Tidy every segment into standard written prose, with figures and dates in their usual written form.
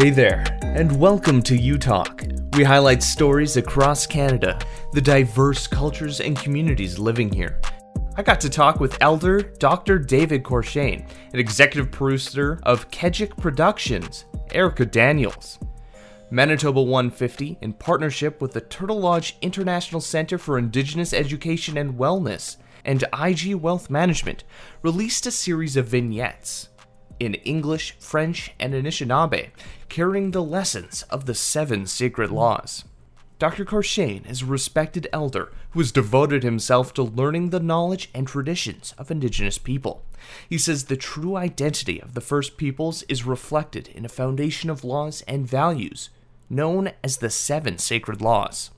Hey there, and welcome to You Talk. We highlight stories across Canada, the diverse cultures and communities living here. I got to talk with Elder Dr. David Courchene, an executive producer of Kejic Productions, Erica Daniels. Manitoba 150, in partnership with the Turtle Lodge International Centre for Indigenous Education and Wellness and IG Wealth Management, released a series of vignettes in English, French, and Anishinaabe, carrying the lessons of the 7 sacred laws. Dr. Courchene is a respected elder who has devoted himself to learning the knowledge and traditions of Indigenous people. He says the true identity of the First Peoples is reflected in a foundation of laws and values known as the 7 sacred laws.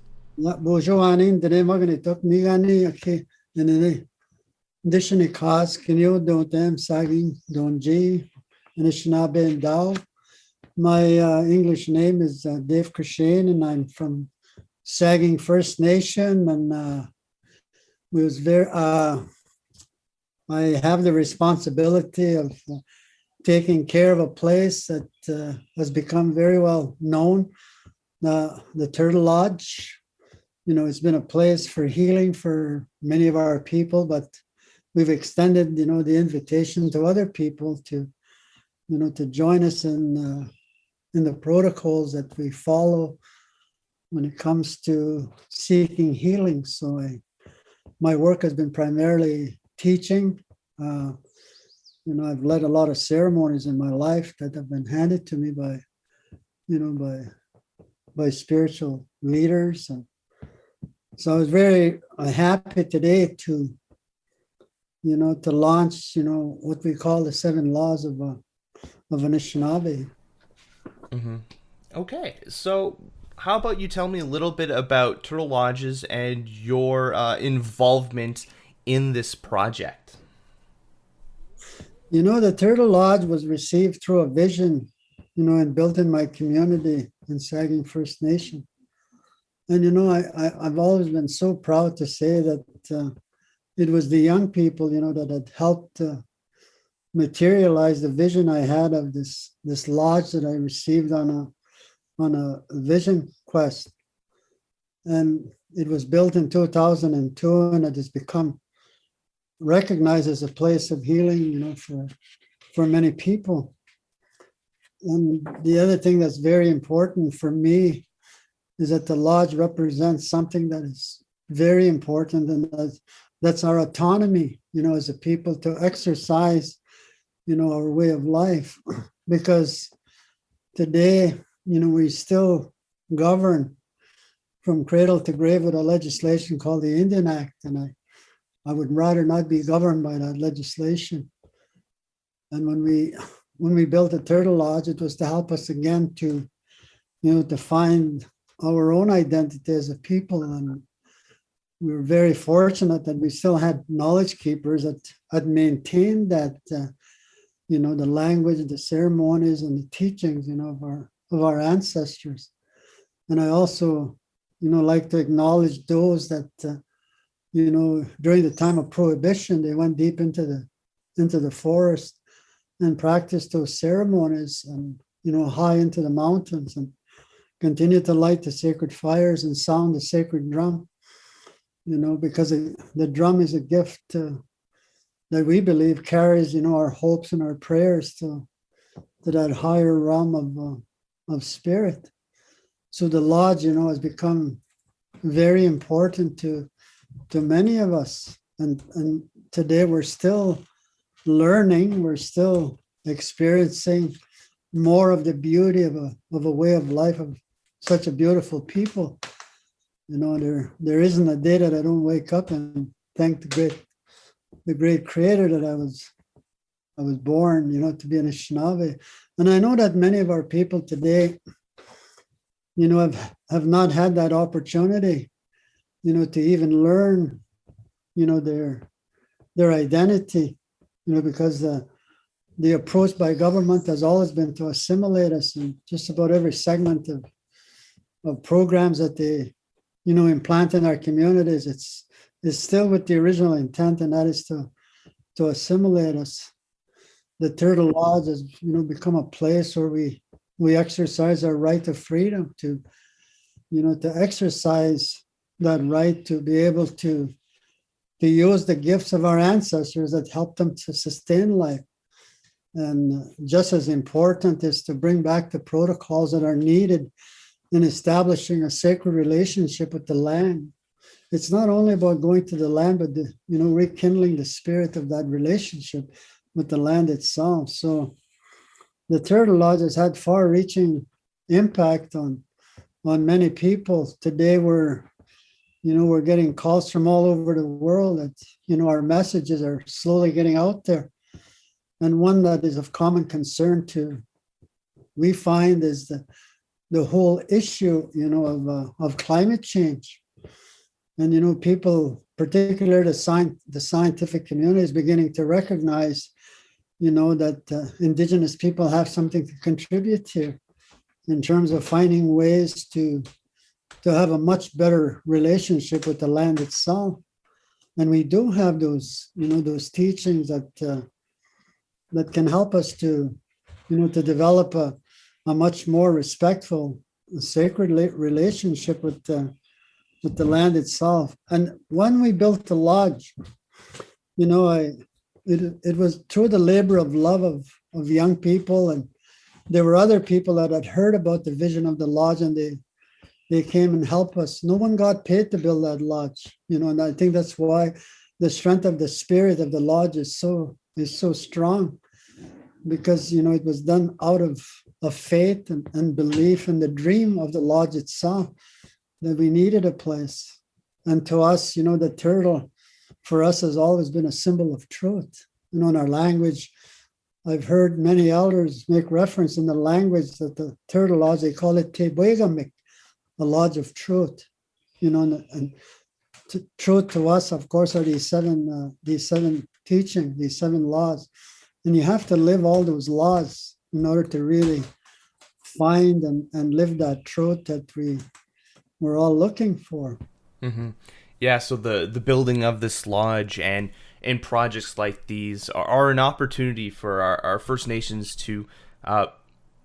Anishinaabe cause kinyo don't them sagging don't G Anishinaabe and Dow. My English name is Dave Courchene, and I'm from Sagging First Nation, and we was very. I have the responsibility of taking care of a place that has become very well known, the Turtle Lodge. You know, it's been a place for healing for many of our people, but we've extended, the invitation to other people to, to join us in the protocols that we follow when it comes to seeking healing. So my work has been primarily teaching. I've led a lot of ceremonies in my life that have been handed to me by spiritual leaders. And so I was very happy today to launch, what we call the 7 laws of Anishinaabe. Mm-hmm. Okay, so how about you tell me a little bit about Turtle Lodges and your involvement in this project? The Turtle Lodge was received through a vision, and built in my community in Sagging First Nation. And, I've always been so proud to say that it was the young people, that had helped materialize the vision I had of this lodge that I received on a vision quest. And it was built in 2002, and it has become recognized as a place of healing, for many people. And the other thing that's very important for me is that the lodge represents something that is very important, and that's our autonomy, as a people to exercise, our way of life. Because today, we still govern from cradle to grave with a legislation called the Indian Act. And I would rather not be governed by that legislation. And when we built the Turtle Lodge, it was to help us again to, to find our own identity as a people. And we were very fortunate that we still had knowledge keepers that had maintained that, the language, the ceremonies, and the teachings, of our ancestors. And I also, like to acknowledge those that, during the time of Prohibition, they went deep into the forest and practiced those ceremonies, and high into the mountains, and continued to light the sacred fires and sound the sacred drum. Because the drum is a gift that we believe carries, our hopes and our prayers to that higher realm of spirit. So the lodge, has become very important to many of us. And today we're still learning, we're still experiencing more of the beauty of a way of life of such a beautiful people. There isn't a day that I don't wake up and thank the great creator that I was born, to be an Anishinaabe. And I know that many of our people today, have not had that opportunity, to even learn, their identity, because the approach by government has always been to assimilate us in just about every segment of programs that they implant in our communities. It's still with the original intent, and that is to assimilate us. The Turtle Lodge has become a place where we we exercise our right of freedom to, to exercise that right to be able to use the gifts of our ancestors that helped them to sustain life. And just as important is to bring back the protocols that are needed in establishing a sacred relationship with the land. It's not only about going to the land, but rekindling the spirit of that relationship with the land itself. So the Turtle Lodge has had far-reaching impact on many people. Today we're getting calls from all over the world that, our messages are slowly getting out there. And one that is of common concern we find is the whole issue, of climate change. And, people, particularly the scientific community, is beginning to recognize, that Indigenous people have something to contribute to in terms of finding ways to have a much better relationship with the land itself. And we do have those, those teachings that can help us to develop a much more respectful, sacred relationship with the land itself. And when we built the lodge, it was through the labor of love of young people, and there were other people that had heard about the vision of the lodge, and they came and helped us. No one got paid to build that lodge, and I think that's why the strength of the spirit of the lodge is so strong, because it was done out of faith and belief in the dream of the lodge itself, that we needed a place. And to us, the turtle for us has always been a symbol of truth. In our language, I've heard many elders make reference in the language that the Turtle Lodge, they call it Tebegamik, a lodge of truth. And truth to us, of course, are these seven teachings, these 7 laws. And you have to live all those laws in order to really find and live that truth that we're all looking for. Mm-hmm. Yeah, so the building of this lodge and projects like these are an opportunity for our First Nations to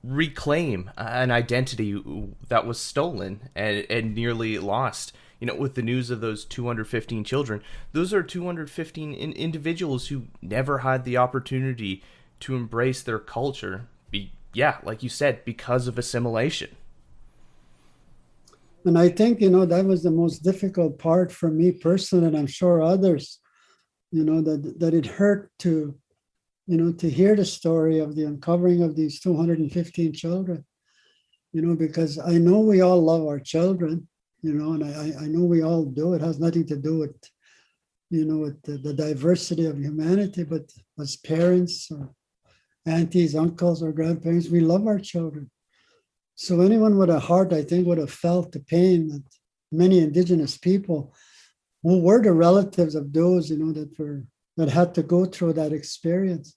reclaim an identity that was stolen and nearly lost. With the news of those 215 children, those are 215 individuals who never had the opportunity to embrace their culture. Like you said, because of assimilation. And I think, that was the most difficult part for me personally, and I'm sure others, that it hurt to hear the story of the uncovering of these 215 children, because I know we all love our children, and I know we all do. It has nothing to do with, with the diversity of humanity, but as parents or aunties, uncles, or grandparents, we love our children. So anyone with a heart, I think, would have felt the pain that many Indigenous people who were the relatives of those, that had to go through that experience.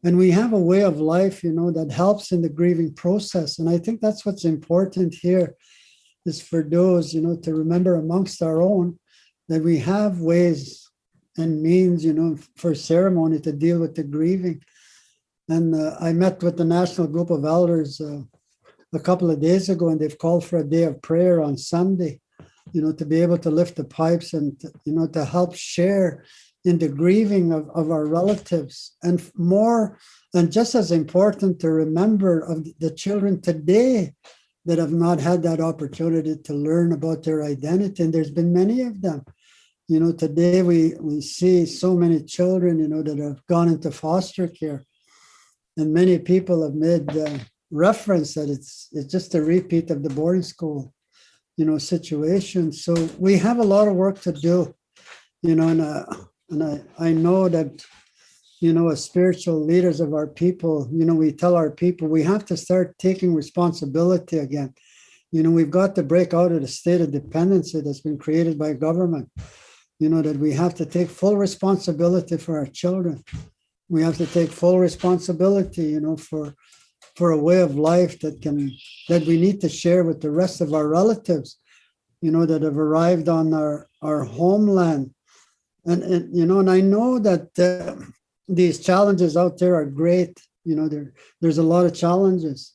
And we have a way of life, that helps in the grieving process. And I think that's what's important here, is for those, to remember amongst our own that we have ways and means, for ceremony to deal with the grieving. And I met with the National Group of Elders a couple of days ago, and they've called for a day of prayer on Sunday, to be able to lift the pipes and, to help share in the grieving of our relatives. And more, and just as important, to remember of the children today that have not had that opportunity to learn about their identity. And there's been many of them. Today we see so many children, that have gone into foster care. And many people have made reference that it's just a repeat of the boarding school, situation. So we have a lot of work to do, and I know that, as spiritual leaders of our people, we tell our people we have to start taking responsibility again. We've got to break out of the state of dependency that's been created by government, that we have to take full responsibility for our children. We have to take full responsibility, for a way of life that we need to share with the rest of our relatives, that have arrived on our homeland. And I know that these challenges out there are great. There's a lot of challenges.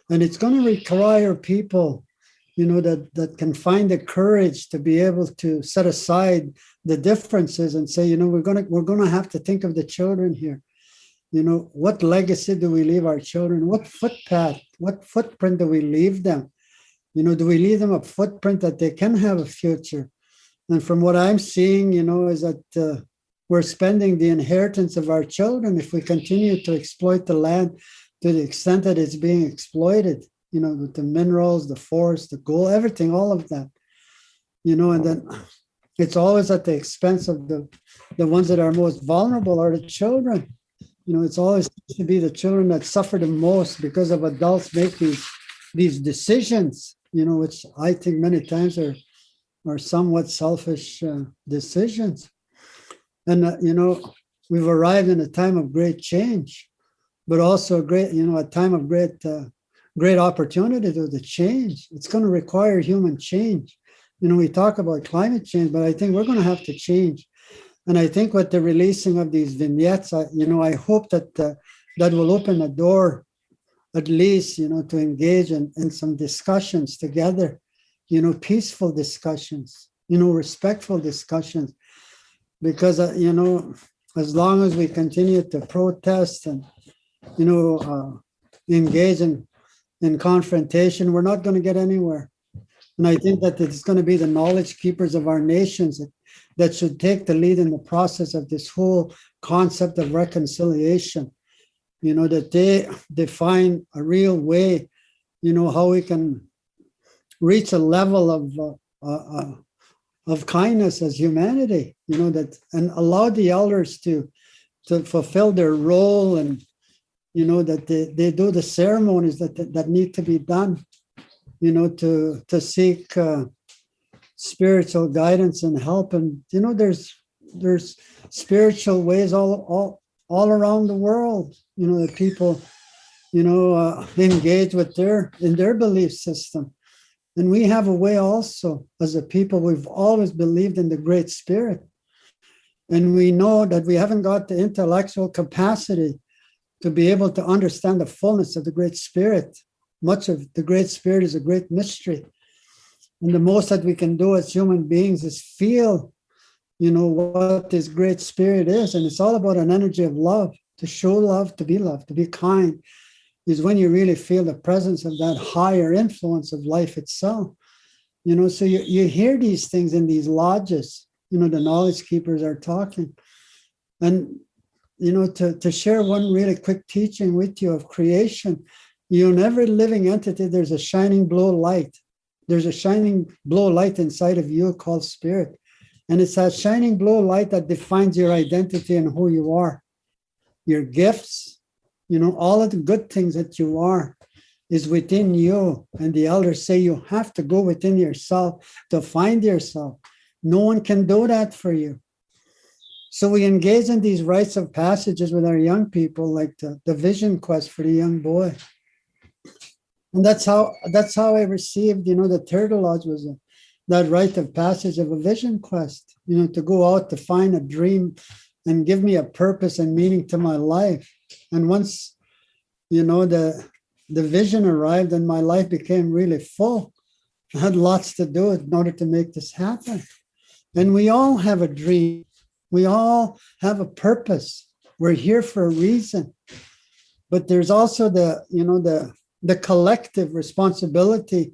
And it's going to require people, that can find the courage to be able to set aside the differences and say, we're going to have to think of the children here. What legacy do we leave our children? What footprint do we leave them? Do we leave them a footprint that they can have a future? And from what I'm seeing, is that we're spending the inheritance of our children if we continue to exploit the land to the extent that it's being exploited, with the minerals, the forest, the gold, everything, all of that, and then it's always at the expense of the ones that are most vulnerable are the children. It's always to be the children that suffer the most because of adults make these decisions, which I think many times are somewhat selfish decisions. And, we've arrived in a time of great change, but also a time of great opportunity to the change. It's going to require human change. We talk about climate change, but I think we're going to have to change. And I think with the releasing of these vignettes, I hope that that will open a door, at least, to engage in some discussions together, peaceful discussions, respectful discussions. Because, as long as we continue to protest and, engage in confrontation, we're not going to get anywhere. And I think that it's going to be the knowledge keepers of our nations that should take the lead in the process of this whole concept of reconciliation, that they define a real way, how we can reach a level of kindness as humanity, and allow the elders to fulfill their role, and, that they do the ceremonies that need to be done, to seek spiritual guidance and help. And there's spiritual ways all around the world, that people engage with in their belief system. And we have a way also as a people. We've always believed in the Great Spirit, and we know that we haven't got the intellectual capacity to be able to understand the fullness of the Great Spirit. Much of the Great Spirit is a great mystery. And the most that we can do as human beings is feel, what this Great Spirit is. And it's all about an energy of love, to show love, to be kind, is when you really feel the presence of that higher influence of life itself. So you hear these things in these lodges, the knowledge keepers are talking. And, to share one really quick teaching with you of creation, in every living entity, there's a shining blue light. There's a shining blue light inside of you called spirit. And it's that shining blue light that defines your identity and who you are. Your gifts, all of the good things that you are is within you. And the elders say you have to go within yourself to find yourself. No one can do that for you. So we engage in these rites of passages with our young people, like the vision quest for the young boy. And that's how I received, the Turtle Lodge was that rite of passage of a vision quest, to go out to find a dream and give me a purpose and meaning to my life. And once, the vision arrived and my life became really full, I had lots to do in order to make this happen. And we all have a dream. We all have a purpose. We're here for a reason. But there's also the collective responsibility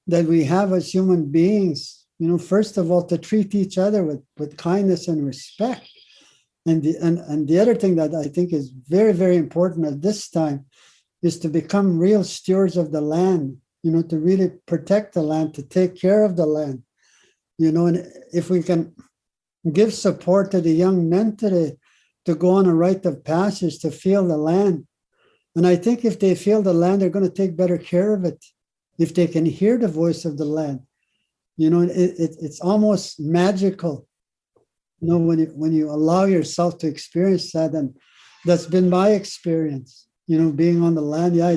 that we have as human beings, first of all, to treat each other with kindness and respect. And the other thing that I think is very, very important at this time is to become real stewards of the land, to really protect the land, to take care of the land, and if we can give support to the young men today to go on a rite of passage, to feel the land. And I think if they feel the land, they're going to take better care of it. If they can hear the voice of the land, it's almost magical. When you allow yourself to experience that, and that's been my experience. Being on the land. Yeah,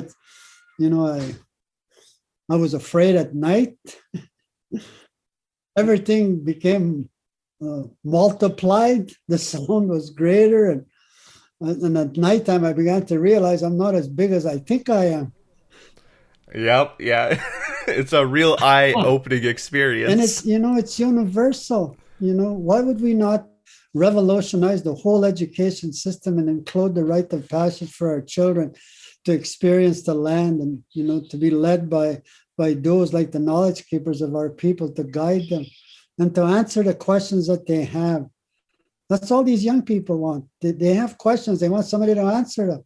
I was afraid at night. Everything became multiplied. The sound was greater, and at nighttime I began to realize I'm not as big as I think I am. Yep, yeah. It's a real eye-opening And experience. it's universal. Why would we not revolutionize the whole education system and include the rite of passage for our children to experience the land, and to be led by those like the knowledge keepers of our people, to guide them and to answer the questions that they have. That's all these young people want. They have questions. They want somebody to answer them.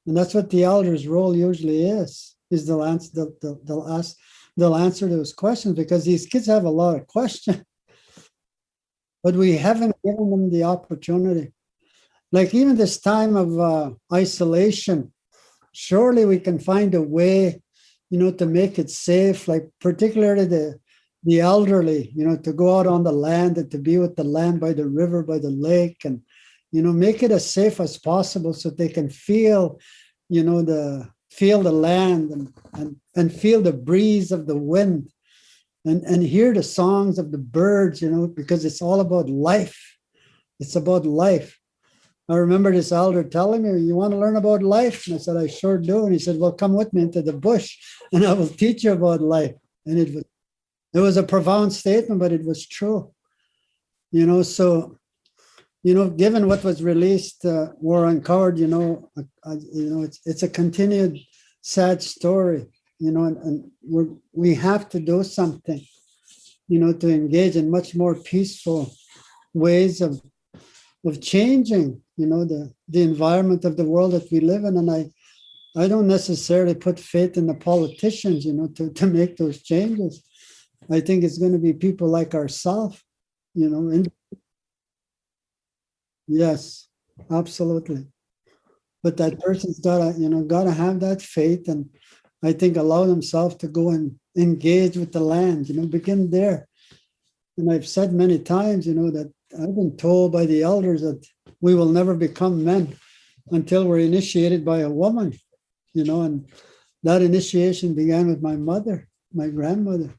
And that's what the elder's role usually is they'll answer those questions, because these kids have a lot of questions, but we haven't given them the opportunity. Like even this time of isolation, surely we can find a way, to make it safe, like particularly the elderly, to go out on the land and to be with the land by the river, by the lake, and make it as safe as possible so they can feel, the land, and feel the breeze of the wind, and hear the songs of the birds, because it's all about life. It's about life. I remember this elder telling me, "You want to learn about life?" And I said, "I sure do." And he said, "Well, come with me into the bush and I will teach you about life." And it was a profound statement, but it was true. So, given what was released or uncovered, it's a continued sad story, and we have to do something, to engage in much more peaceful ways of changing, the environment of the world that we live in. And I don't necessarily put faith in the politicians, to make those changes. I think it's going to be people like ourselves, yes, absolutely. But that person's gotta have that faith, and I think allow themselves to go and engage with the land, begin there. And I've said many times, that I've been told by the elders that we will never become men until we're initiated by a woman, and that initiation began with my mother, my grandmother.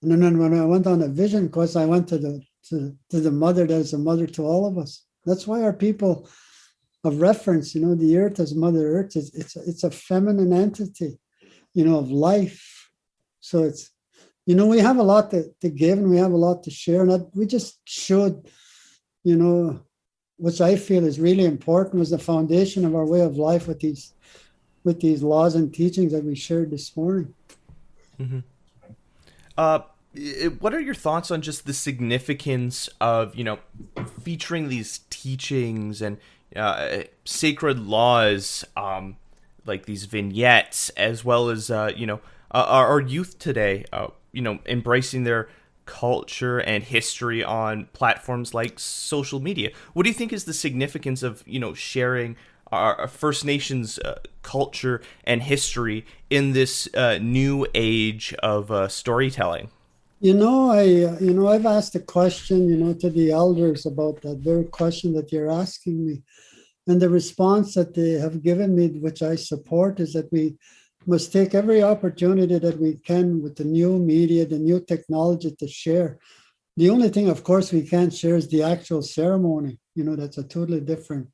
And then when I went on a vision course, I went to the mother that is a mother to all of us. That's why our people of reference, the earth as Mother Earth, it's a feminine entity, of life. So it's, we have a lot to give, and we have a lot to share, and we just should, which I feel is really important, was the foundation of our way of life with these laws and teachings that we shared this morning. Mm-hmm. What are your thoughts on just the significance of, featuring these teachings and sacred laws, like these vignettes, as well as, our youth today, embracing their culture and history on platforms like social media? What do you think is the significance of, sharing our First Nations culture and history in this new age of storytelling? I've asked a question, to the elders about that very question that you're asking me. And the response that they have given me, which I support, is that we must take every opportunity that we can with the new media, the new technology, to share. The only thing, of course, we can't share is the actual ceremony. That's a totally different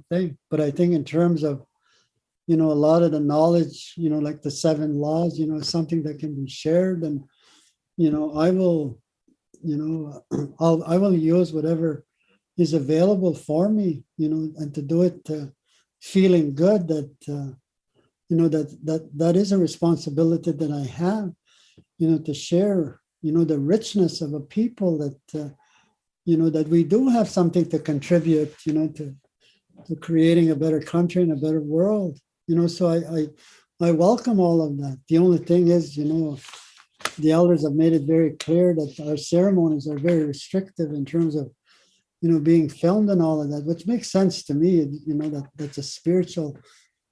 thing. But I think in terms of, a lot of the knowledge, like the 7 laws, something that can be shared. And, I will, I will use whatever is available for me, and to do it feeling good that, that is a responsibility that I have, to share, the richness of a people that, that we do have something to contribute, to creating a better country and a better world. So I welcome all of that. The only thing is, the elders have made it very clear that our ceremonies are very restrictive in terms of, being filmed and all of that, which makes sense to me. That's a spiritual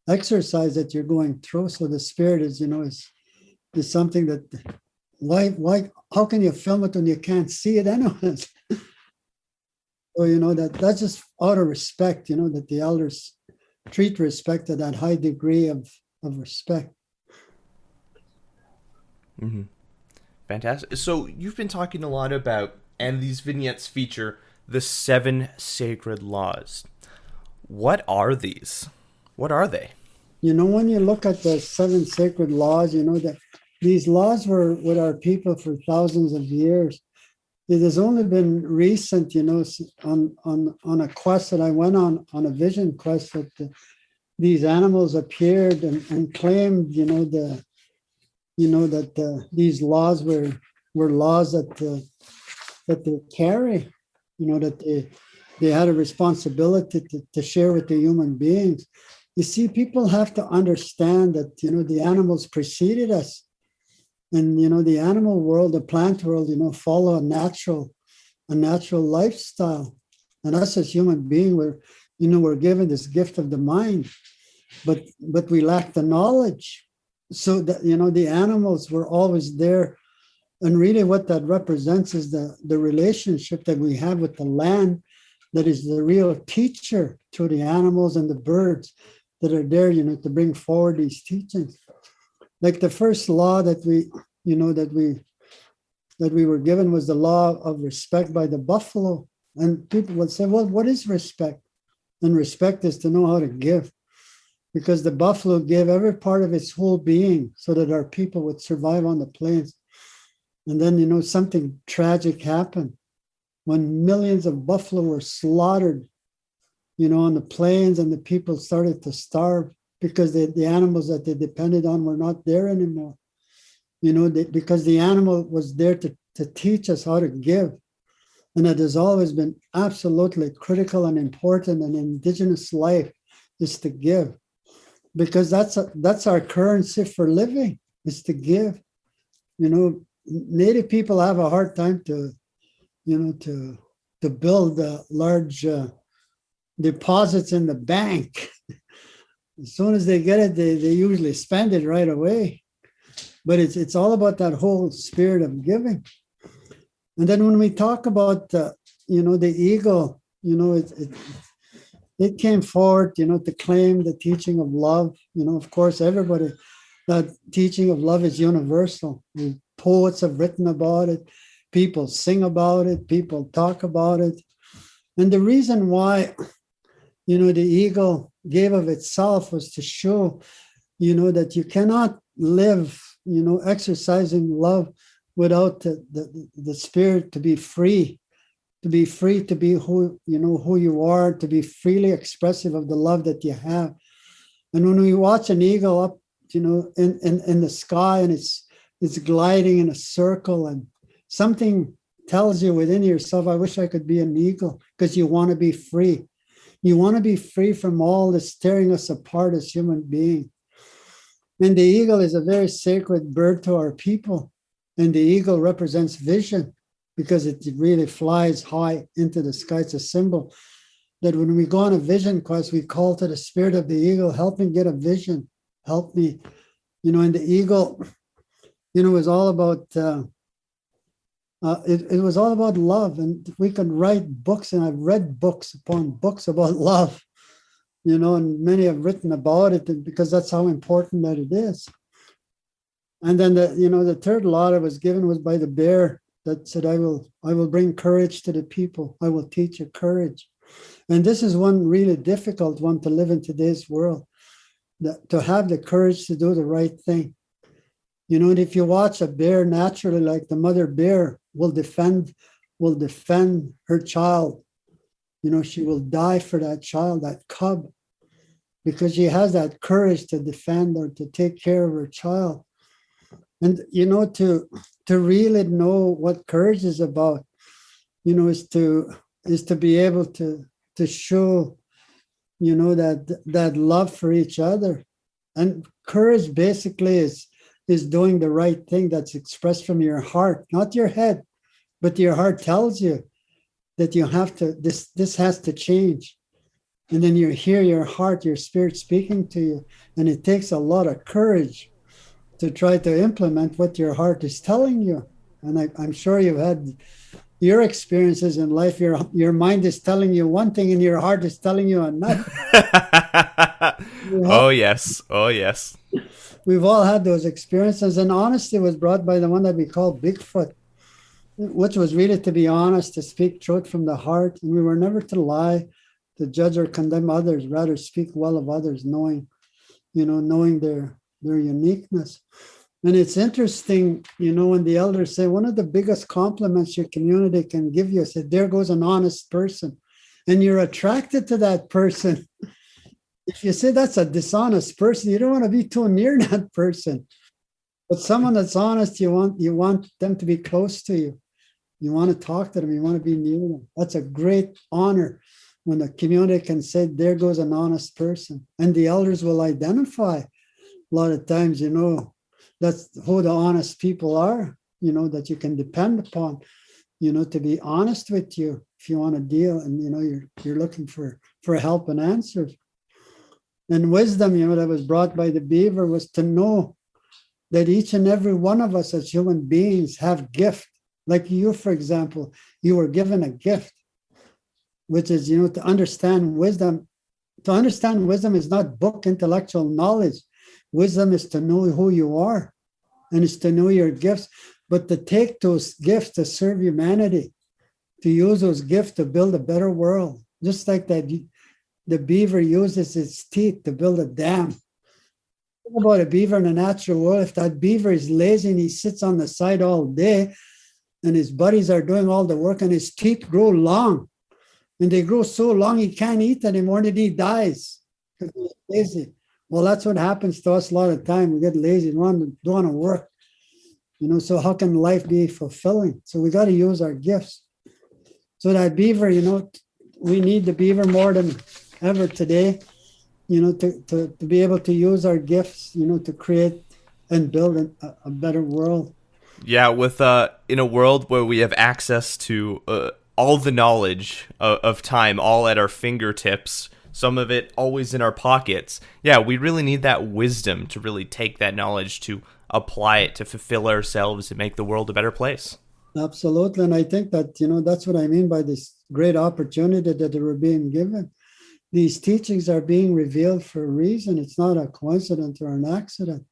exercise that you're going through. So the spirit is, is something that, why, how can you film it when you can't see it anyways? So, that's just out of respect, that the elders treat respect at that high degree of respect. Mm-hmm. Fantastic. So you've been talking a lot about, and these vignettes feature the 7 sacred laws. What are these? What are they? When you look at the seven sacred laws, that these laws were with our people for thousands of years. It has only been recent, on a quest that I went on a vision quest, that these animals appeared and claimed, that these laws were laws that they carry, that they had a responsibility to share with the human beings. You see, people have to understand that, the animals preceded us. And, the animal world, the plant world, follow a natural lifestyle. And us as human beings, we're given this gift of the mind, but we lack the knowledge. So that, the animals were always there. And really what that represents is the relationship that we have with the land, that is the real teacher to the animals and the birds that are there, to bring forward these teachings. Like the first law that we were given was the law of respect by the buffalo. And people would say, well, what is respect? And respect is to know how to give, because the buffalo gave every part of its whole being so that our people would survive on the plains. And then, something tragic happened when millions of buffalo were slaughtered, on the plains, and the people started to starve because the animals that they depended on were not there anymore. Because the animal was there to teach us how to give. And it has always been absolutely critical and important in Indigenous life, is to give. Because that's our currency for living, is to give. Native people have a hard time to build large deposits in the bank. As soon as they get it, they usually spend it right away. But it's all about that whole spirit of giving. And then when we talk about the eagle, it came forward, to claim the teaching of love. Of course, that teaching of love is universal. Poets have written about it. People sing about it. People talk about it. And the reason why, the eagle gave of itself was to show, that you cannot live, exercising love without the spirit to be free, to be who you are, to be freely expressive of the love that you have. And when we watch an eagle up, in the sky, and it's gliding in a circle, and something tells you within yourself, I wish I could be an eagle, because you want to be free. You want to be free from all this tearing us apart as human beings. And the eagle is a very sacred bird to our people. And the eagle represents vision, because it really flies high into the sky. It's a symbol that when we go on a vision quest, we call to the spirit of the eagle, help me get a vision, help me. And the eagle, was all about, it was all about love. And we could write books, and I've read books upon books about love, and many have written about it, because that's how important that it is. And then the third law that was given was by the bear, that said, I will bring courage to the people. I will teach you courage. And this is one really difficult one to live in today's world, to have the courage to do the right thing. And if you watch a bear, naturally, like the mother bear will defend her child. She will die for that child, that cub, because she has that courage to defend or to take care of her child. And, to really know what courage is about, is to be able to show, that love for each other. And courage basically is doing the right thing that's expressed from your heart, not your head, but your heart tells you that you have to, this has to change. And then you hear your heart, your spirit speaking to you. And it takes a lot of courage to try to implement what your heart is telling you. And I'm sure you've had your experiences in life. Your mind is telling you one thing and your heart is telling you another. Oh, yes. Oh, yes. We've all had those experiences. And honesty was brought by the one that we call Bigfoot, which was really to be honest, to speak truth from the heart. And we were never to lie, to judge or condemn others, rather speak well of others, knowing knowing their uniqueness. And it's interesting, when the elders say one of the biggest compliments your community can give you is that there goes an honest person, and you're attracted to that person. If you say that's a dishonest person, you don't want to be too near that person. But someone that's honest, you want them to be close to you. You want to talk to them. You want to be near them. That's a great honor when the community can say, there goes an honest person. And the elders will identify a lot of times, that's who the honest people are, that you can depend upon, to be honest with you if you want to deal, and, you're looking for help and answers. And wisdom, that was brought by the beaver was to know that each and every one of us as human beings have gift. Like you, for example, you were given a gift, which is, to understand wisdom. To understand wisdom is not book intellectual knowledge. Wisdom is to know who you are, and it's to know your gifts, but to take those gifts to serve humanity, to use those gifts to build a better world. Just like that, the beaver uses its teeth to build a dam. Think about a beaver in a natural world. If that beaver is lazy and he sits on the side all day, and his buddies are doing all the work, and his teeth grow long, and they grow so long he can't eat anymore, and he dies because he's lazy. Well, that's what happens to us a lot of time. We get lazy, don't want to work. So how can life be fulfilling? So we got to use our gifts. So that beaver, we need the beaver more than ever today, to be able to use our gifts, to create and build a better world. Yeah, with in a world where we have access to all the knowledge of time, all at our fingertips, some of it always in our pockets. Yeah, we really need that wisdom to really take that knowledge, to apply it, to fulfill ourselves and make the world a better place. Absolutely. And I think that, that's what I mean by this great opportunity that we're being given. These teachings are being revealed for a reason. It's not a coincidence or an accident.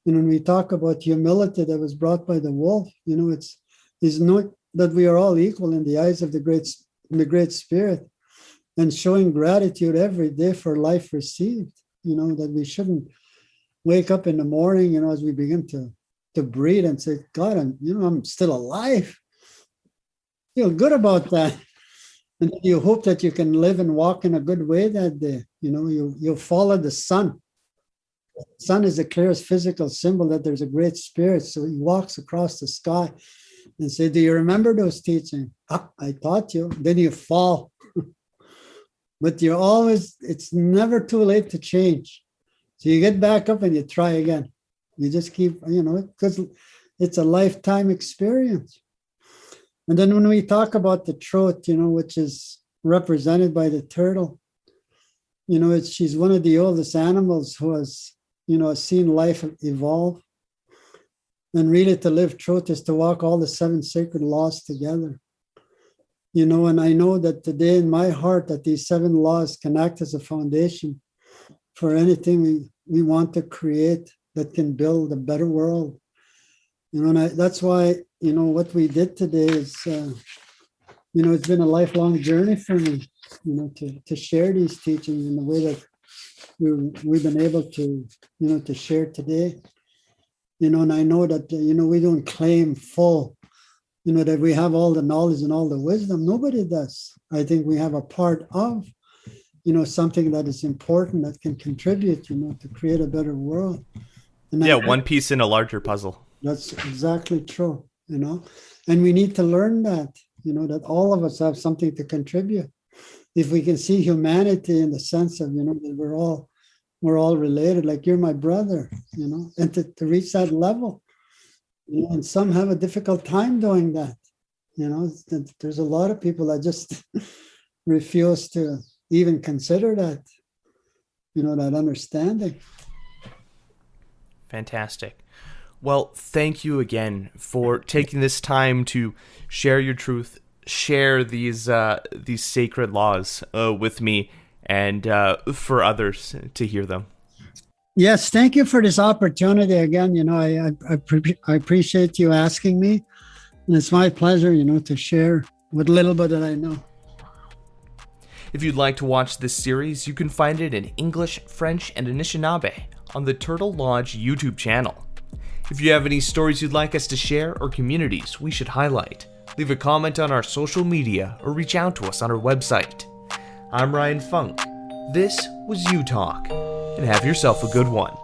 When we talk about humility that was brought by the wolf, it's not that we are all equal in the eyes of the Great Spirit, and showing gratitude every day for life received, that we shouldn't wake up in the morning, as we begin to breathe and say, God, I'm still alive. Feel good about that. And you hope that you can live and walk in a good way that day. You'll follow the sun. The sun is the clearest physical symbol that there's a great spirit. So he walks across the sky and say, do you remember those teachings? I taught you. Then you fall. But it's never too late to change. So you get back up and you try again. You just keep, because it's a lifetime experience. And then when we talk about the throat, which is represented by the turtle, she's one of the oldest animals who has, seen life evolve. And really to live truth is to walk all the 7 sacred laws together. And I know that today in my heart that these 7 laws can act as a foundation for anything we want to create that can build a better world. And that's why, what we did today is, it's been a lifelong journey for me, to share these teachings in the way that we've been able to, to share today. And I know that, we don't claim full, that we have all the knowledge and all the wisdom. Nobody does. I think we have a part of, something that is important that can contribute, to create a better world. And one piece in a larger puzzle. That's exactly true, and we need to learn that, that all of us have something to contribute. If we can see humanity in the sense of, that we're all related, like you're my brother, and to reach that level, and some have a difficult time doing that. There's a lot of people that just refuse to even consider that, that understanding. Fantastic. Well, thank you again for taking this time to share your truth, share these sacred laws with me, and for others to hear them. Yes, thank you for this opportunity again. I appreciate you asking me, and it's my pleasure, to share what little bit that I know. If you'd like to watch this series, you can find it in English, French, and Anishinaabe on the Turtle Lodge YouTube channel. If you have any stories you'd like us to share or communities we should highlight, leave a comment on our social media or reach out to us on our website. I'm Ryan Funk. This was You Talk, and have yourself a good one.